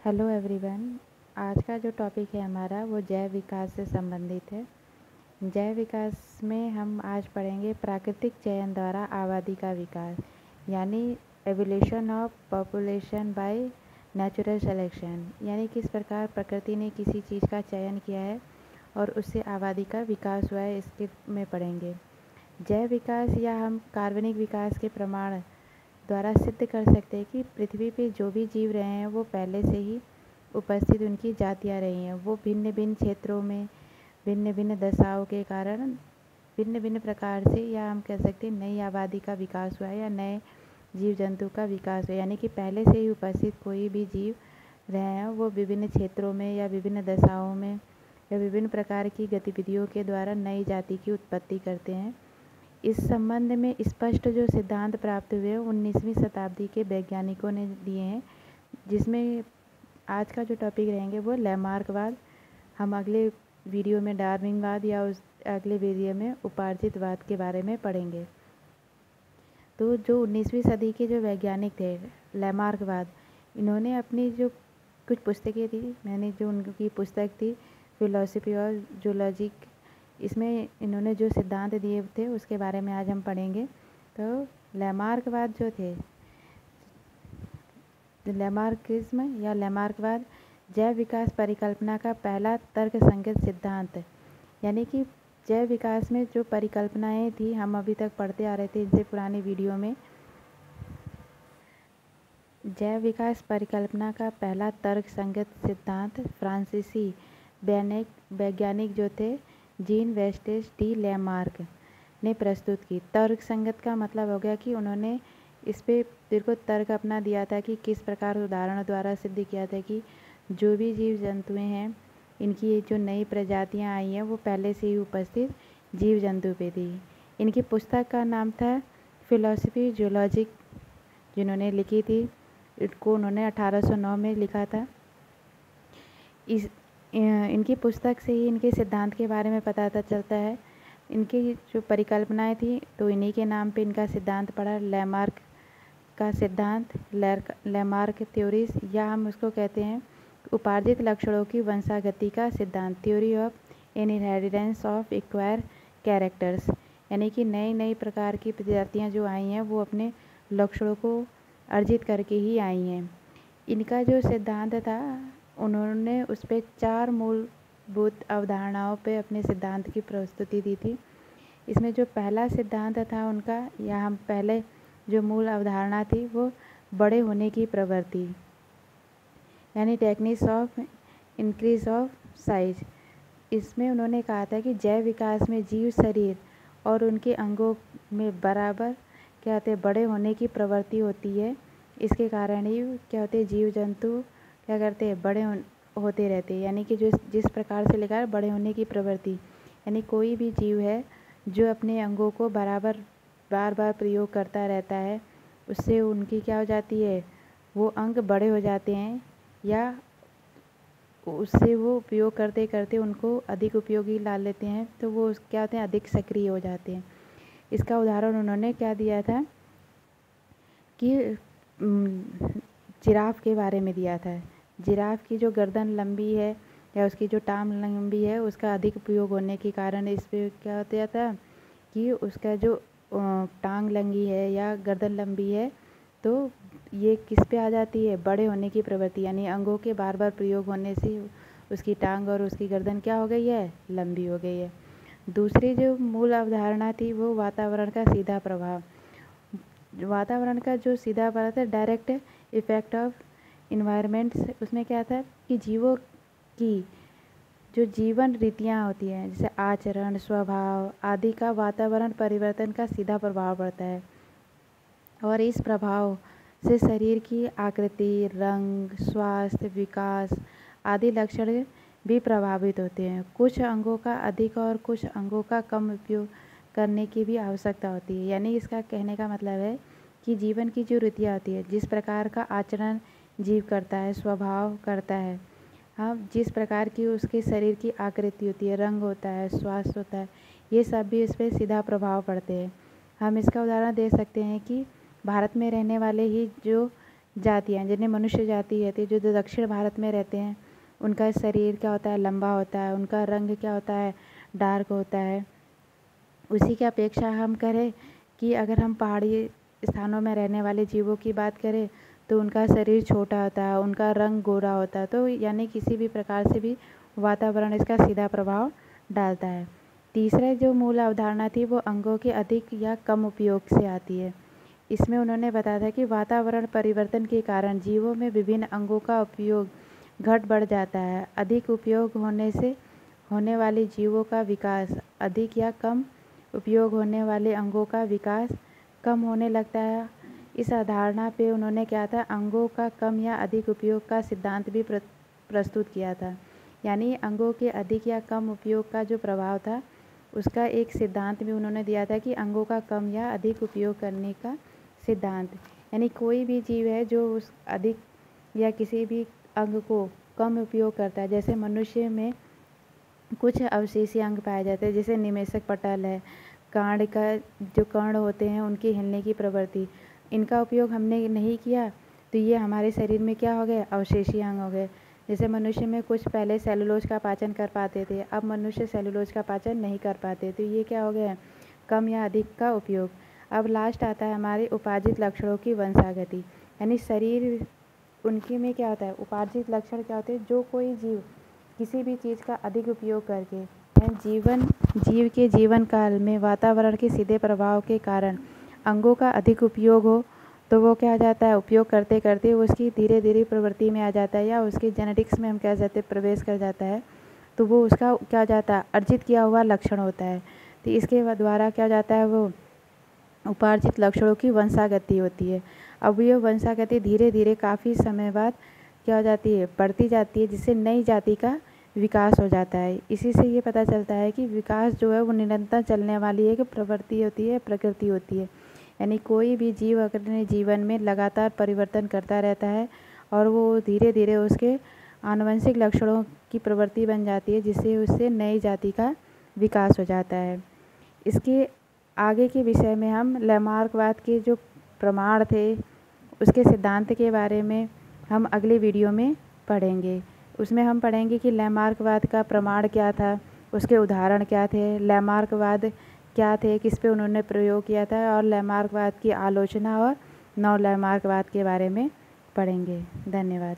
Hello everyone. आज का जो टॉपिक है हमारा वो जैव विकास से संबंधित है। जैव विकास में हम आज पढ़ेंगे प्राकृतिक चयन द्वारा आबादी का विकास, यानी evolution of population by natural selection, यानी किस प्रकार प्रकृति ने किसी चीज़ का चयन किया है और उससे आबादी का विकास हुआ है, इसके में पढ़ेंगे। जैव विकास या हम कार्बनिक विकास के प्रमाण द्वारा सिद्ध कर सकते हैं कि पृथ्वी पे जो भी जीव रहे हैं वो पहले से ही उपस्थित उनकी जातियाँ रही हैं। वो भिन्न भिन्न क्षेत्रों में भिन्न भिन्न दशाओं के कारण भिन्न भिन्न प्रकार से, या हम कह सकते हैं नई आबादी का विकास हुआ है या नए जीव जंतु का विकास हुआ, यानी कि पहले से ही उपस्थित कोई भी जीव रहे हैं वो विभिन्न क्षेत्रों में या विभिन्न दशाओं में या विभिन्न प्रकार की गतिविधियों के द्वारा नई जाति की उत्पत्ति करते हैं। इस संबंध में स्पष्ट जो सिद्धांत प्राप्त हुए 19वीं शताब्दी के वैज्ञानिकों ने दिए हैं, जिसमें आज का जो टॉपिक रहेंगे वो लैमार्कवाद। हम अगले वीडियो में डार्विनवाद या उस अगले वीडियो में उपार्जितवाद के बारे में पढ़ेंगे। तो जो 19वीं सदी के जो वैज्ञानिक थे लैमार्कवाद, इन्होंने अपनी जो कुछ पुस्तकें थी, मैंने जो उनकी पुस्तक थी फिलॉसफी और जूलॉजिक, इसमें इन्होंने जो सिद्धांत दिए थे उसके बारे में आज हम पढ़ेंगे। तो लैमार्कवाद जो थे, लैमार्किज्म या लैमार्कवाद जैव विकास परिकल्पना का पहला तर्कसंगत सिद्धांत, यानी कि जैव विकास में जो परिकल्पनाएं थी हम अभी तक पढ़ते आ रहे थे इनसे पुरानी वीडियो में। जैव विकास परिकल्पना का पहला तर्कसंगत सिद्धांत फ्रांसीसी वैज्ञानिक जो थे जीन बैप्टिस्ट डी लैमार्क ने प्रस्तुत की। तर्कसंगत का मतलब हो गया कि उन्होंने इस पे बिल्कुल तर्क अपना दिया था कि किस प्रकार उदाहरणों द्वारा सिद्ध किया था कि जो भी जीव जंतुएं हैं इनकी जो नई प्रजातियां आई हैं वो पहले से ही उपस्थित जीव जंतु पे थी। इनकी पुस्तक का नाम था फिलॉसफी जूलॉजिक, जिन्होंने लिखी थी, इसको उन्होंने 1809 में लिखा था। इनकी पुस्तक से ही इनके सिद्धांत के बारे में पता चलता है। इनकी जो परिकल्पनाएं थी तो इन्हीं के नाम पे इनका सिद्धांत पड़ा, लैमार्क का सिद्धांत, लैमार्क थ्योरीज, या हम उसको कहते हैं उपार्जित लक्षणों की वंशागति का सिद्धांत, theory of inheritance of acquire characters, यानी कि नई नई प्रकार की प्रजातियाँ जो आई हैं वो अपने लक्षणों को अर्जित करके ही आई हैं। इनका जो सिद्धांत था उन्होंने उस पर 4 मूलभूत अवधारणाओं पे अपने सिद्धांत की प्रस्तुति दी थी। इसमें जो पहला सिद्धांत था उनका, या हम पहले जो मूल अवधारणा थी वो बड़े होने की प्रवृत्ति, यानी techniques of increase of size. इसमें उन्होंने कहा था कि जैव विकास में जीव शरीर और उनके अंगों में बराबर क्या होते बड़े होने की प्रवृत्ति होती है। इसके कारण ही क्या होते हैं जीव जंतु क्या करते हैं बड़े होते रहते हैं, यानी कि जो जिस प्रकार से लिखा है बड़े होने की प्रवृत्ति, यानी कोई भी जीव है जो अपने अंगों को बराबर बार बार प्रयोग करता रहता है, उससे उनकी क्या हो जाती है, वो अंग बड़े हो जाते हैं, या उससे वो उपयोग करते करते उनको अधिक उपयोगी ला लेते हैं, तो वो क्या होते हैं अधिक सक्रिय हो जाते हैं। इसका उदाहरण उन्होंने क्या दिया था कि जिराफ के बारे में दिया था। जिराफ की जो गर्दन लंबी है या उसकी जो टांग लंबी है, उसका अधिक उपयोग होने के कारण इस पर क्या होता था कि उसका जो टांग लंबी है या गर्दन लंबी है तो ये किस पे आ जाती है, बड़े होने की प्रवृत्ति, यानी अंगों के बार बार प्रयोग होने से उसकी टांग और उसकी गर्दन क्या हो गई है, लंबी हो गई है। दूसरी जो मूल अवधारणा थी वो वातावरण का सीधा प्रभाव। वातावरण का जो सीधा प्रभाव था, डायरेक्ट इफेक्ट ऑफ इन्वायरमेंट्स, उसमें क्या था कि जीवों की जो जीवन रीतियाँ होती हैं जैसे आचरण, स्वभाव आदि का वातावरण परिवर्तन का सीधा प्रभाव पड़ता है, और इस प्रभाव से शरीर की आकृति, रंग, स्वास्थ्य, विकास आदि लक्षण भी प्रभावित होते हैं। कुछ अंगों का अधिक और कुछ अंगों का कम उपयोग करने की भी आवश्यकता होती है, यानी इसका कहने का मतलब है कि जीवन की जो रीतियाँ होती है, जिस प्रकार का आचरण जीव करता है, स्वभाव करता है, हाँ, जिस प्रकार की उसके शरीर की आकृति होती है, रंग होता है, स्वास्थ्य होता है, ये सब भी इस पर सीधा प्रभाव पड़ते हैं। हम इसका उदाहरण दे सकते हैं कि भारत में रहने वाले ही जो जातियाँ जिन्हें मनुष्य जाति कहती है, जो दक्षिण भारत में रहते हैं, उनका शरीर क्या होता है, लंबा होता है, उनका रंग क्या होता है, डार्क होता है। उसी की अपेक्षा हम करें कि अगर हम पहाड़ी स्थानों में रहने वाले जीवों की बात करें तो उनका शरीर छोटा होता है, उनका रंग गोरा होता है। तो यानी किसी भी प्रकार से भी वातावरण इसका सीधा प्रभाव डालता है। तीसरा जो मूल अवधारणा थी वो अंगों के अधिक या कम उपयोग से आती है। इसमें उन्होंने बताया था कि वातावरण परिवर्तन के कारण जीवों में विभिन्न अंगों का उपयोग घट बढ़ जाता है। अधिक उपयोग होने से होने वाले जीवों का विकास, अधिक या कम उपयोग होने वाले अंगों का विकास कम होने लगता है। इस अवधारणा पे उन्होंने क्या था, अंगों का कम या अधिक उपयोग का सिद्धांत भी प्रस्तुत किया था। यानी अंगों के अधिक या कम उपयोग का जो प्रभाव था उसका एक सिद्धांत भी उन्होंने दिया था कि अंगों का कम या अधिक उपयोग करने का सिद्धांत। यानी कोई भी जीव है जो उस अधिक या किसी भी अंग को कम उपयोग करता है, जैसे मनुष्य में कुछ अवशेषी अंग पाए जाते हैं, जैसे निमेषक पटल है, कांड का जो कर्ण होते हैं उनके हिलने की प्रवृत्ति, इनका उपयोग हमने नहीं किया तो ये हमारे शरीर में क्या हो गए, अवशेषी अंग हो गए। जैसे मनुष्य में कुछ पहले सेलुलोज का पाचन कर पाते थे, अब मनुष्य सेलुलोज का पाचन नहीं कर पाते, तो ये क्या हो गया, कम या अधिक का उपयोग। अब लास्ट आता है हमारे उपार्जित लक्षणों की वंशागति। यानी शरीर उनके में क्या होता है, उपार्जित लक्षण क्या होते हैं, जो कोई जीव किसी भी चीज़ का अधिक उपयोग करके जीव के जीवन काल में वातावरण के सीधे प्रभाव के कारण अंगों का अधिक उपयोग हो तो वो क्या आ जाता है, उपयोग करते करते उसकी धीरे धीरे प्रवृत्ति में आ जाता है, या उसकी जेनेटिक्स में हम कह सकते हैं प्रवेश कर जाता है, तो वो उसका क्या हो जाता है, अर्जित किया हुआ लक्षण होता है। तो इसके द्वारा क्या हो जाता है, वो उपार्जित लक्षणों की वंशागति होती है। अब ये वंशागति धीरे धीरे काफ़ी समय बाद क्या हो जाती है, बढ़ती जाती है, जिससे नई जाति का विकास हो जाता है। इसी से ये पता चलता है कि विकास जो है वो निरंतर चलने वाली एक प्रवृत्ति होती है, प्रकृति होती है। यानी कोई भी जीव अपने जीवन में लगातार परिवर्तन करता रहता है और वो धीरे धीरे उसके आनुवंशिक लक्षणों की प्रवृत्ति बन जाती है, जिससे उससे नई जाति का विकास हो जाता है। इसके आगे के विषय में हम लैमार्कवाद के जो प्रमाण थे उसके सिद्धांत के बारे में हम अगले वीडियो में पढ़ेंगे। उसमें हम पढ़ेंगे कि लैमार्कवाद का प्रमाण क्या था, उसके उदाहरण क्या थे, लैमार्कवाद क्या थे, किस पे उन्होंने प्रयोग किया था, और लैमार्कवाद की आलोचना और नव लैमार्कवाद के बारे में पढ़ेंगे। धन्यवाद।